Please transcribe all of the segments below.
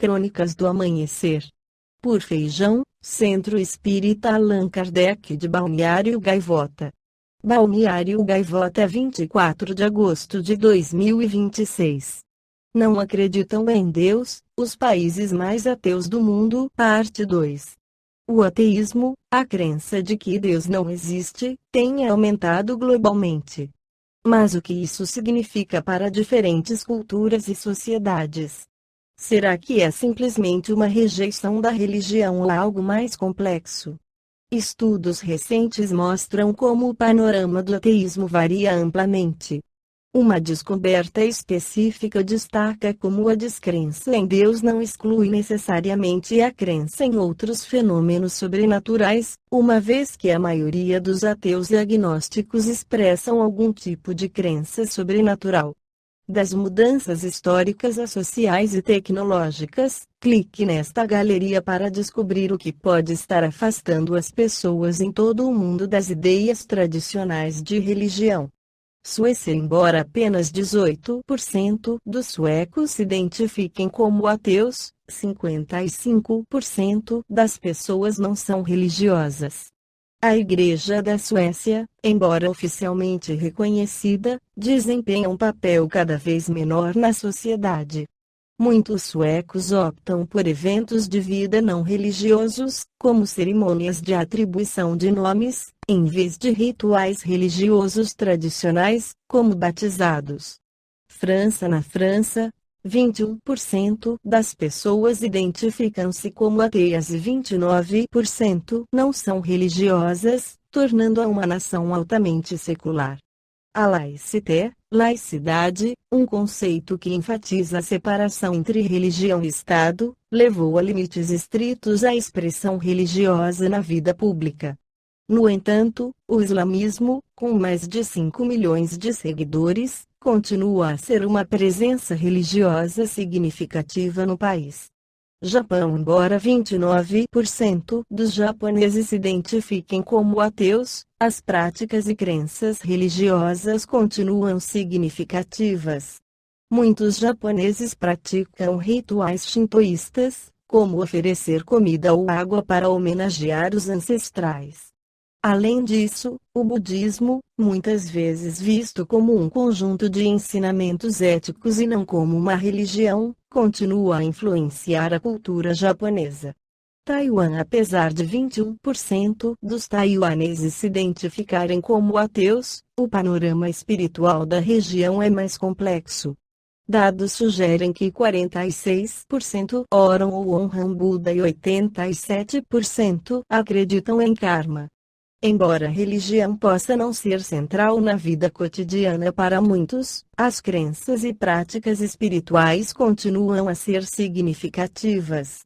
Crônicas do Amanhecer. Por Feijão, Centro Espírita Allan Kardec de Balneário Gaivota. Balneário Gaivota, 24 de agosto de 2026. Não acreditam em Deus, os países mais ateus do mundo, parte 2. O ateísmo, a crença de que Deus não existe, tem aumentado globalmente. Mas o que isso significa para diferentes culturas e sociedades? Será que é simplesmente uma rejeição da religião ou algo mais complexo? Estudos recentes mostram como o panorama do ateísmo varia amplamente. Uma descoberta específica destaca como a descrença em Deus não exclui necessariamente a crença em outros fenômenos sobrenaturais, uma vez que a maioria dos ateus e agnósticos expressam algum tipo de crença sobrenatural. Das mudanças históricas a sociais e tecnológicas, clique nesta galeria para descobrir o que pode estar afastando as pessoas em todo o mundo das ideias tradicionais de religião. Suécia. Embora apenas 18% dos suecos se identifiquem como ateus, 55% das pessoas não são religiosas. A Igreja da Suécia, embora oficialmente reconhecida, desempenha um papel cada vez menor na sociedade. Muitos suecos optam por eventos de vida não religiosos, como cerimônias de atribuição de nomes, em vez de rituais religiosos tradicionais, como batizados. França. Na França, 21% das pessoas identificam-se como ateias e 29% não são religiosas, tornando-a uma nação altamente secular. A laicidade, um conceito que enfatiza a separação entre religião e Estado, levou a limites estritos à expressão religiosa na vida pública. No entanto, o islamismo, com mais de 5 milhões de seguidores, continua a ser uma presença religiosa significativa no país. Japão. Embora 29% dos japoneses se identifiquem como ateus, as práticas e crenças religiosas continuam significativas. Muitos japoneses praticam rituais shintoístas, como oferecer comida ou água para homenagear os ancestrais. Além disso, o budismo, muitas vezes visto como um conjunto de ensinamentos éticos e não como uma religião, continua a influenciar a cultura japonesa. Taiwan. Apesar de 21% dos taiwaneses se identificarem como ateus, o panorama espiritual da região é mais complexo. Dados sugerem que 46% oram ou honram Buda e 87% acreditam em karma. Embora a religião possa não ser central na vida cotidiana para muitos, as crenças e práticas espirituais continuam a ser significativas.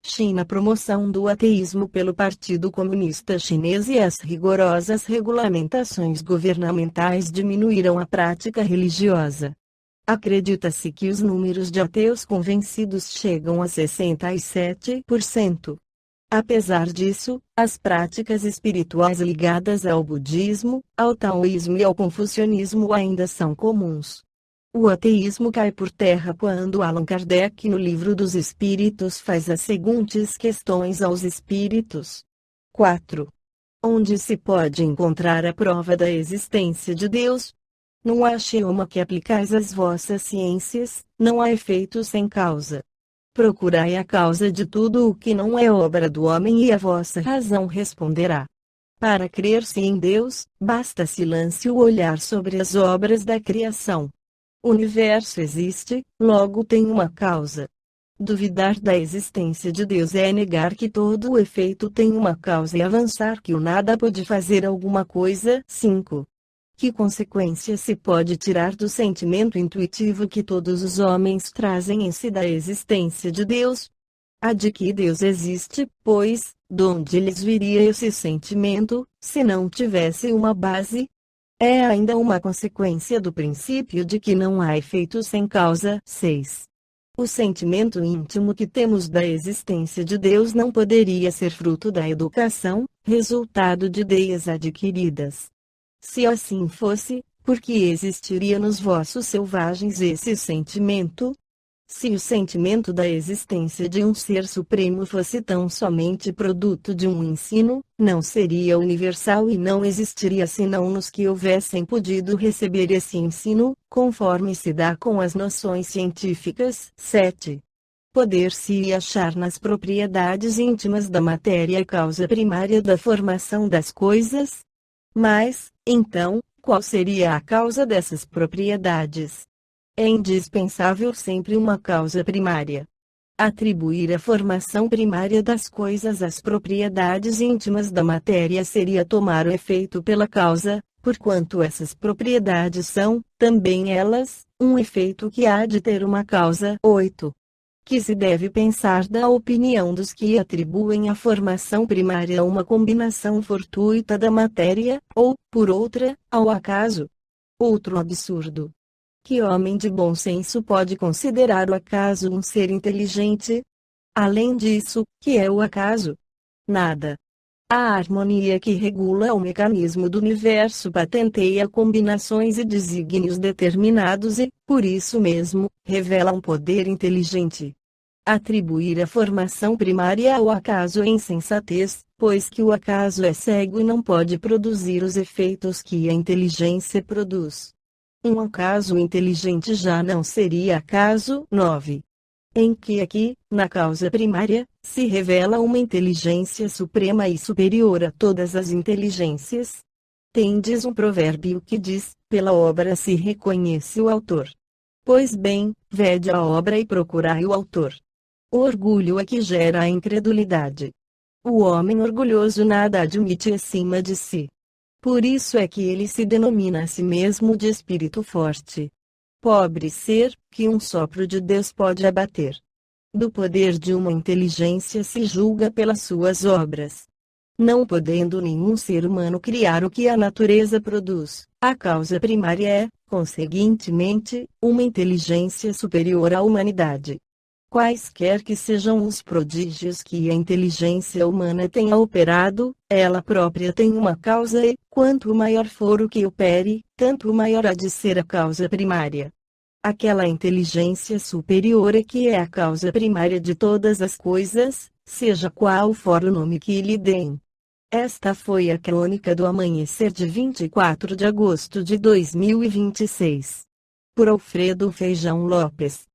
China. Promoção do ateísmo pelo Partido Comunista Chinês e as rigorosas regulamentações governamentais diminuíram a prática religiosa. Acredita-se que os números de ateus convencidos chegam a 67%. Apesar disso, as práticas espirituais ligadas ao budismo, ao taoísmo e ao confucionismo ainda são comuns. O ateísmo cai por terra quando Allan Kardec, no Livro dos Espíritos, faz as seguintes questões aos espíritos. 4. Onde se pode encontrar a prova da existência de Deus? No axioma que aplicais às vossas ciências, não há efeito sem causa. Procurai a causa de tudo o que não é obra do homem e a vossa razão responderá. Para crer-se em Deus, basta silêncio olhar sobre as obras da criação. O universo existe, logo tem uma causa. Duvidar da existência de Deus é negar que todo o efeito tem uma causa e avançar que o nada pode fazer alguma coisa. 5. Que consequência se pode tirar do sentimento intuitivo que todos os homens trazem em si da existência de Deus? A de que Deus existe, pois, de onde lhes viria esse sentimento, se não tivesse uma base? É ainda uma consequência do princípio de que não há efeito sem causa. 6. O sentimento íntimo que temos da existência de Deus não poderia ser fruto da educação, resultado de ideias adquiridas. Se assim fosse, por que existiria nos vossos selvagens esse sentimento? Se o sentimento da existência de um ser supremo fosse tão somente produto de um ensino, não seria universal e não existiria senão nos que houvessem podido receber esse ensino, conforme se dá com as noções científicas. 7. Poder-se achar nas propriedades íntimas da matéria a causa primária da formação das coisas? Mas, então, qual seria a causa dessas propriedades? É indispensável sempre uma causa primária. Atribuir a formação primária das coisas às propriedades íntimas da matéria seria tomar o efeito pela causa, porquanto essas propriedades são, também elas, um efeito que há de ter uma causa. 8. Que se deve pensar da opinião dos que atribuem a formação primária a uma combinação fortuita da matéria, ou, por outra, ao acaso? Outro absurdo. Que homem de bom senso pode considerar o acaso um ser inteligente? Além disso, que é o acaso? Nada. A harmonia que regula o mecanismo do universo patenteia combinações e desígnios determinados e, por isso mesmo, revela um poder inteligente. Atribuir a formação primária ao acaso é insensatez, pois que o acaso é cego e não pode produzir os efeitos que a inteligência produz. Um acaso inteligente já não seria acaso. 9. Em que aqui, na causa primária, se revela uma inteligência suprema e superior a todas as inteligências? Tendes um provérbio que diz, pela obra se reconhece o autor. Pois bem, vede a obra e procurai o autor. O orgulho é que gera a incredulidade. O homem orgulhoso nada admite acima de si. Por isso é que ele se denomina a si mesmo de espírito forte. Pobre ser, que um sopro de Deus pode abater. Do poder de uma inteligência se julga pelas suas obras. Não podendo nenhum ser humano criar o que a natureza produz, a causa primária é, conseguintemente, uma inteligência superior à humanidade. Quaisquer que sejam os prodígios que a inteligência humana tenha operado, ela própria tem uma causa e, quanto maior for o que opere, tanto maior há de ser a causa primária. Aquela inteligência superior é que é a causa primária de todas as coisas, seja qual for o nome que lhe deem. Esta foi a crônica do amanhecer de 24 de agosto de 2026. Por Alfredo Feijão Lopes.